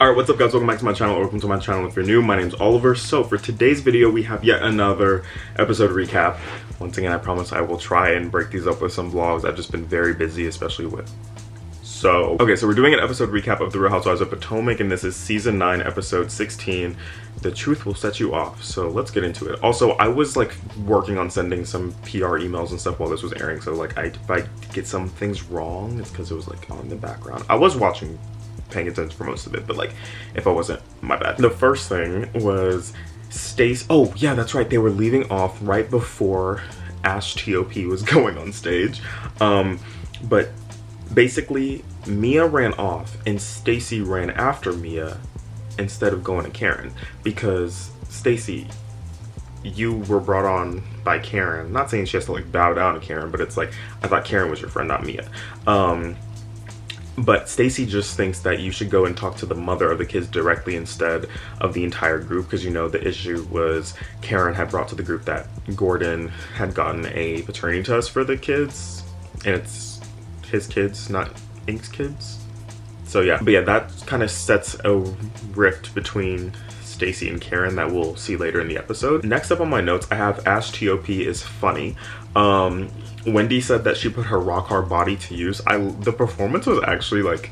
Alright, what's up guys? Welcome back to my channel, or welcome to my channel if you're new. My name's Oliver. So for today's video, we have yet another episode recap. Once again, I promise I will try and break these up with some vlogs. I've just been very busy, especially with... So we're doing an episode recap of The Real Housewives of Potomac, and this is season 9, episode 16. The truth will set you off. So let's get into it. Also, I was like working on sending some PR emails and stuff while this was airing. So like, if I get some things wrong, it's because it was like on in the background. I was paying attention for most of it, but like if I wasn't, my bad. The first thing was Stace. Oh yeah, that's right, they were leaving off right before Ash TOP was going on stage, but basically Mia ran off and Stacy ran after Mia instead of going to Karen, because Stacy, you were brought on by Karen. Not saying she has to like bow down to Karen, but it's like, I thought Karen was your friend, not Mia. But Stacy just thinks that you should go and talk to the mother of the kids directly instead of the entire group, because you know the issue was Karen had brought to the group that Gordon had gotten a paternity test for the kids, and it's his kids, not Ink's kids. So yeah, but yeah, that kind of sets a rift between Stacy and Karen that we'll see later in the episode. Next up on my notes, I have Ash TOP is funny. Wendy said that she put her rock hard body to use. The performance was actually like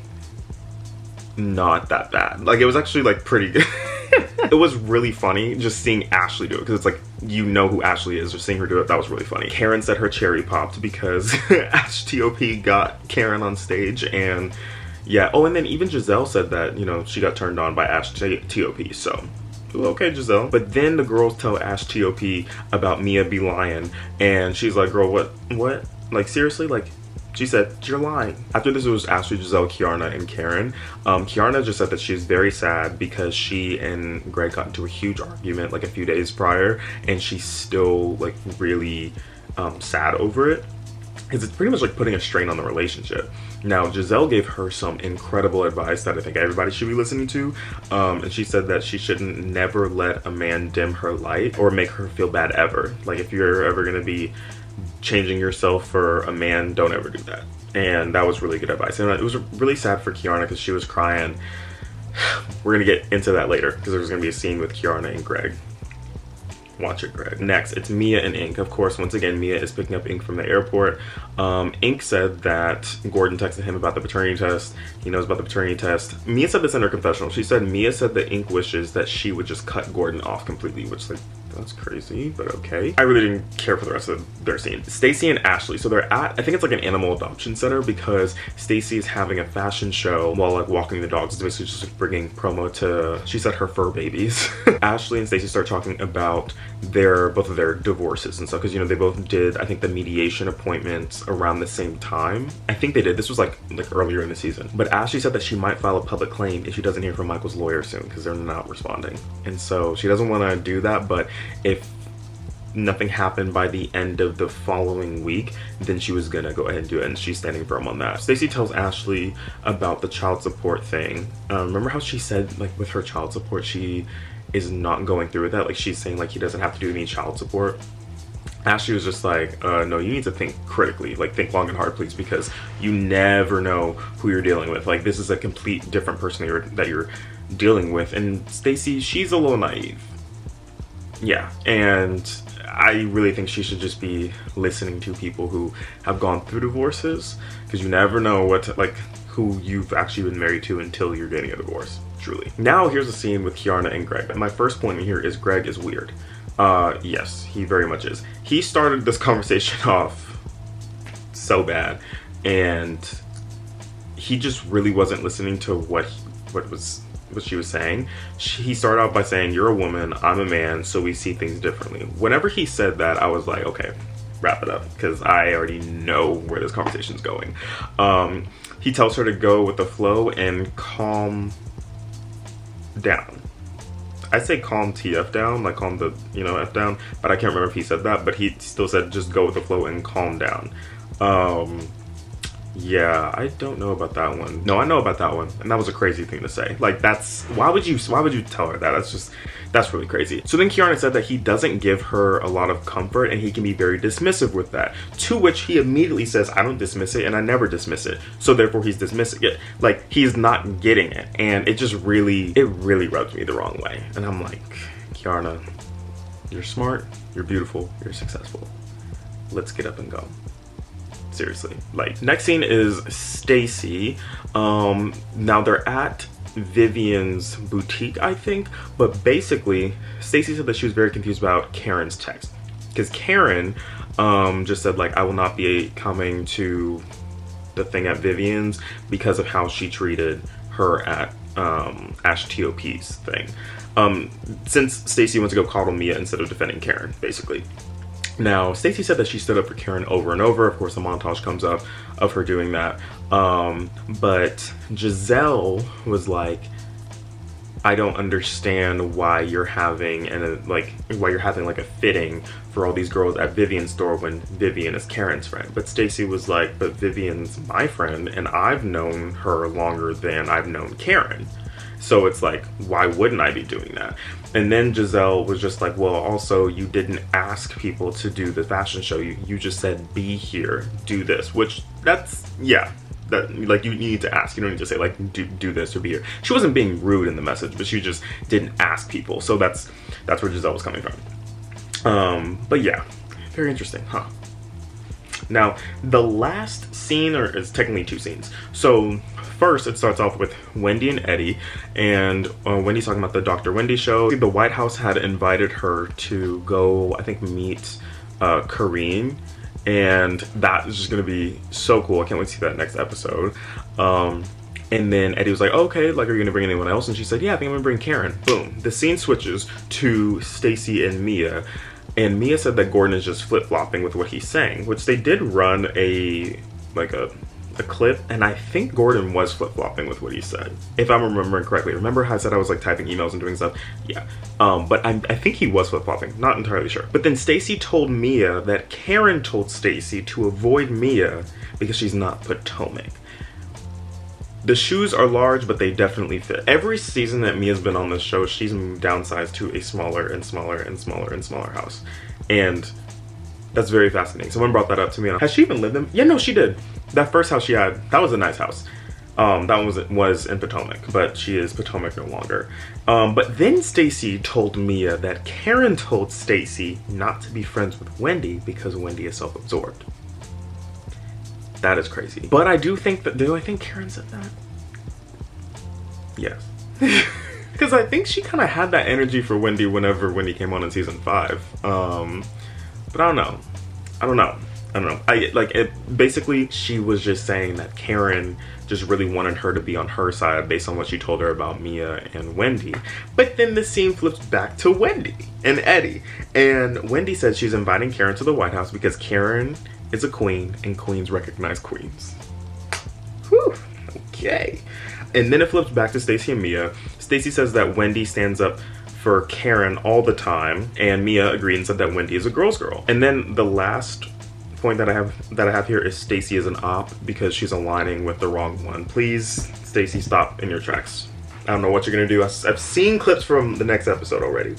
not that bad. Like it was actually like pretty good. It was really funny just seeing Ashley do it, because it's like, you know who Ashley is, or seeing her do it, that was really funny. Karen said her cherry popped because Ash TOP got Karen on stage, and yeah. Oh, and then even Giselle said that, you know, she got turned on by Ash TOP, so okay, Giselle. But then the girls tell Ash TOP about Mia be lying, and she's like, girl, what? Like, seriously? Like, she said, you're lying. After this, it was Ashley, Giselle, Kiarna, and Karen. Kiarna just said that she's very sad because she and Greg got into a huge argument like a few days prior, and she's still like really sad over it, because it's pretty much like putting a strain on the relationship. Now, Giselle gave her some incredible advice that I think everybody should be listening to. And she said that she shouldn't never let a man dim her light or make her feel bad ever. Like, if you're ever going to be changing yourself for a man, don't ever do that. And that was really good advice. And it was really sad for Kiarna because she was crying. We're going to get into that later, because there's going to be a scene with Kiarna and Greg. Watch it, Greg. Next, it's Mia and Ink. Of course, once again, Mia is picking up Ink from the airport. Ink said that Gordon texted him about the paternity test. He knows about the paternity test. Mia said this in her confessional. She said Mia said that Ink wishes that she would just cut Gordon off completely, which, like, that's crazy, but okay. I really didn't care for the rest of their scene. Stacy and Ashley. So they're at, I think it's like an animal adoption center, because Stacy is having a fashion show while like walking the dogs. It's basically just like bringing promo to, she said, her fur babies. Ashley and Stacy start talking about both of their divorces and stuff, because you know they both did, I think, the mediation appointments around the same time. I think they did. This was like earlier in the season. But Ashley said that she might file a public claim if she doesn't hear from Michael's lawyer soon, because they're not responding. And so she doesn't want to do that, but if nothing happened by the end of the following week, then she was gonna go ahead and do it, and she's standing firm on that. Stacey tells Ashley about the child support thing. Remember how she said, like, with her child support, she is not going through with that? Like, she's saying like he doesn't have to do any child support. Ashley was just like, no, you need to think critically, like think long and hard, please, because you never know who you're dealing with. Like, this is a complete different person that you're dealing with. And Stacey, she's a little naive. Yeah, and I really think she should just be listening to people who have gone through divorces, because you never know who you've actually been married to until you're getting a divorce, truly. Now here's a scene with Kiarna and Greg. My first point here is Greg is weird. Yes, he very much is. He started this conversation off so bad, and he just really wasn't listening to what she was saying. He started out by saying, you're a woman, I'm a man, so we see things differently. Whenever he said that, I was like, okay, wrap it up, because I already know where this conversation's going. He tells her to go with the flow and calm down. I say calm TF down, like calm the, F down, but I can't remember if he said that, but he still said just go with the flow and calm down. Yeah, I don't know about that one. No, I know about that one, and that was a crazy thing to say. Like, that's why would you tell her that? That's really crazy. So then Kiarna said that he doesn't give her a lot of comfort, and he can be very dismissive with that. To which he immediately says, I don't dismiss it, and I never dismiss it. So therefore he's dismissing it. Like, he's not getting it, and it really rubs me the wrong way. And I'm like, Kiarna, you're smart, you're beautiful, you're successful. Let's get up and go. Seriously. Like, next scene is Stacy. Now they're at Vivian's boutique, I think, but basically Stacy said that she was very confused about Karen's text, because Karen just said, like, I will not be coming to the thing at Vivian's because of how she treated her at Ash TOP's thing, since Stacy wants to go coddle Mia instead of defending Karen, basically. Now, Stacy said that she stood up for Karen over and over. Of course, the montage comes up of her doing that. But Giselle was like, I don't understand why you're having like a fitting for all these girls at Vivian's store when Vivian is Karen's friend. But Stacy was like, but Vivian's my friend, and I've known her longer than I've known Karen. So it's like, why wouldn't I be doing that? And then Giselle was just like, well, also, you didn't ask people to do the fashion show. You just said, be here, do this, which that's, yeah, that, like, you need to ask. You don't need to say, like, do this or be here. She wasn't being rude in the message, but she just didn't ask people. So that's where Giselle was coming from. But yeah, very interesting, huh? Now, the last scene, or is technically two scenes. So first, it starts off with Wendy and Eddie, and Wendy's talking about the Dr. Wendy show. The White House had invited her to go, I think, meet Kareem, and that is just gonna be so cool. I can't wait to see that next episode. And then Eddie was like, oh, okay, like, are you gonna bring anyone else? And she said, yeah, I think I'm gonna bring Karen. Boom. The scene switches to Stacy and Mia. And Mia said that Gordon is just flip-flopping with what he's saying, which they did run a clip, and I think Gordon was flip-flopping with what he said, if I'm remembering correctly. Remember how I said I was like typing emails and doing stuff? Yeah. But I think he was flip-flopping, not entirely sure. But then Stacy told Mia that Karen told Stacy to avoid Mia because she's not Potomac. The shoes are large, but they definitely fit. Every season that Mia's been on this show, she's moved downsized to a smaller and smaller and smaller and smaller house. And that's very fascinating. Someone brought that up to me. Has she even lived in? Yeah, no, she did. That first house she had, that was a nice house. That one was in Potomac, but she is Potomac no longer. But then Stacy told Mia that Karen told Stacy not to be friends with Wendy because Wendy is self-absorbed. That is crazy. But I do think that, I think Karen said that? Yes. Because I think she kind of had that energy for Wendy whenever Wendy came on in season 5. But I don't know. Basically, she was just saying that Karen just really wanted her to be on her side based on what she told her about Mia and Wendy. But then the scene flips back to Wendy and Eddie. And Wendy said she's inviting Karen to the White House because Karen is a queen and queens recognize queens. Whew, okay. And then it flips back to Stacy and Mia. Stacy says that Wendy stands up for Karen all the time, and Mia agreed and said that Wendy is a girl's girl. And then the last point that I have here is Stacy is an op because she's aligning with the wrong one. Please, Stacy, stop in your tracks. I don't know what you're gonna do. I've seen clips from the next episode already.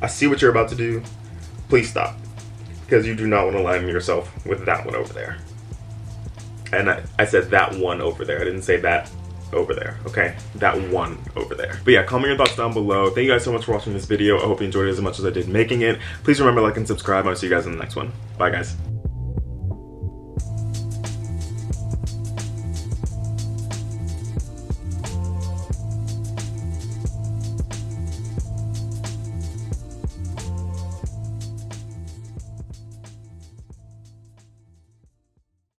I see what you're about to do. Please stop. Because you do not want to align yourself with that one over there. And I said that one over there. I didn't say that over there, okay? That one over there. But yeah, comment your thoughts down below. Thank you guys so much for watching this video. I hope you enjoyed it as much as I did making it. Please remember to like and subscribe. I'll see you guys in the next one. Bye, guys.